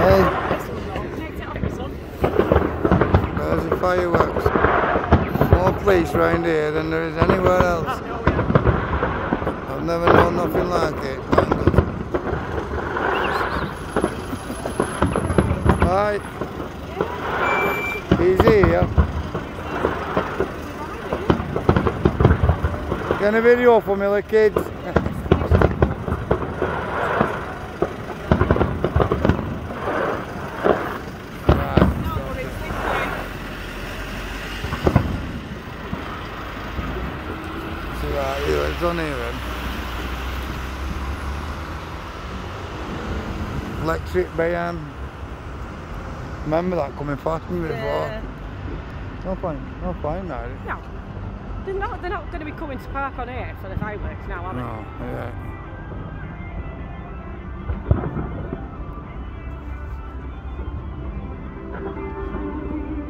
Hey. There's the fireworks. More police round here than there is anywhere else. I've never known nothing like it. Right. Easy here. Get a video for me, the kids. It's on here then. Electric band. Remember that coming past me before? Yeah. No point now. No. They're not going to be coming to park on here for the fireworks now, are they? No, yeah.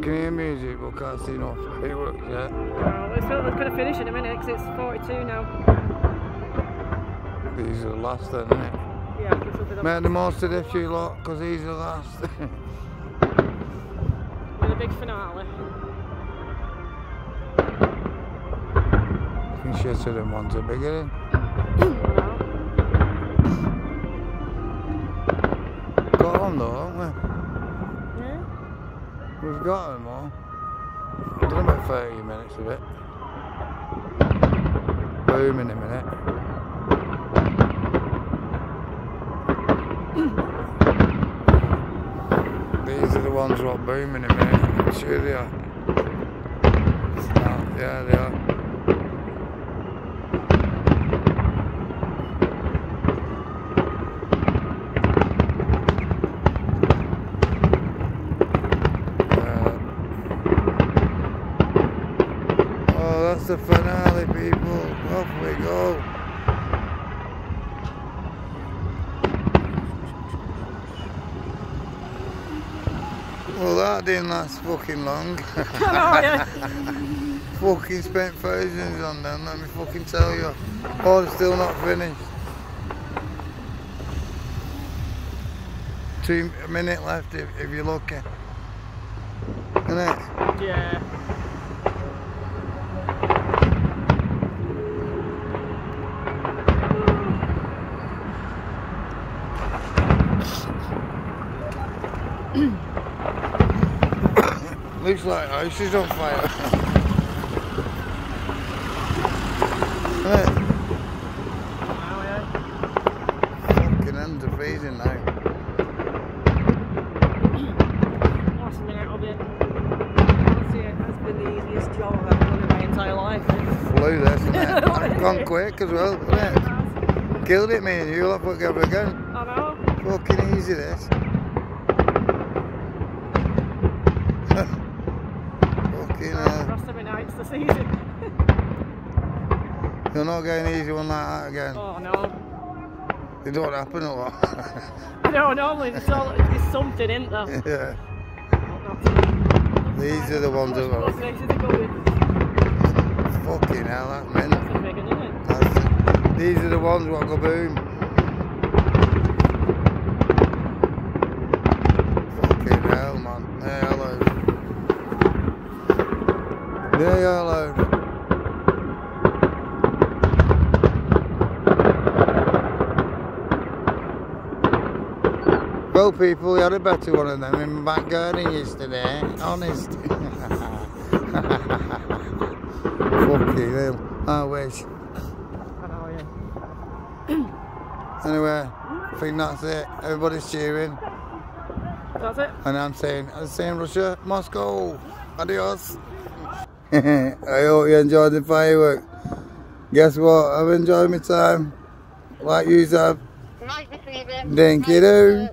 Can you hear music but can't see no fireworks yet? No, it's going to finish in a minute because it's 42 now. These are the last then, isn't it? Yeah, this will be the Make the most of this, you lot, because these are the last. with a big finale. I think shitter than ones are bigger then. Got them though, haven't we? Yeah. We've got them all. I've done about 30 minutes of it. Boom in a minute. These are the ones that boom in a minute. I'm sure they are. Yeah, they are. Oh, that's the finale, people. Off we go. Well, that didn't last fucking long. Oh, yeah. Fucking spent thousands on them, let me fucking tell you. Oh, they're still not finished. 2 minutes left if you're lucky. Isn't it? Yeah. Looks like house is on fire. Right. Oh, yeah. Fucking hands are freezing now. Last minute of it. Honestly, it has been the easiest job I've ever done in my entire life. Flew this, isn't it? Gone quick as well, isn't it? Killed it, me and you. I'll put over again. I know. Fucking easy this. Fucking hell. Rest of my nights this season. You're not getting an easy one like that again. Oh no. It don't happen a lot. No, normally it's something, isn't there? Yeah. These are the ones that are. Fucking hell, that's mental. That's big, isn't it? These are the ones that go boom. Fucking hell, man. They're allowed. They're allowed. Well, people, we had a better one of them in my back garden yesterday. Honest. Fucking hell. I wish. Anyway, I think that's it. Everybody's cheering. That's it. And I'm saying Russia, Moscow. Adios. I hope you enjoyed the fireworks. Guess what? I've enjoyed my time. Like you have. Nice to see you. Thank you.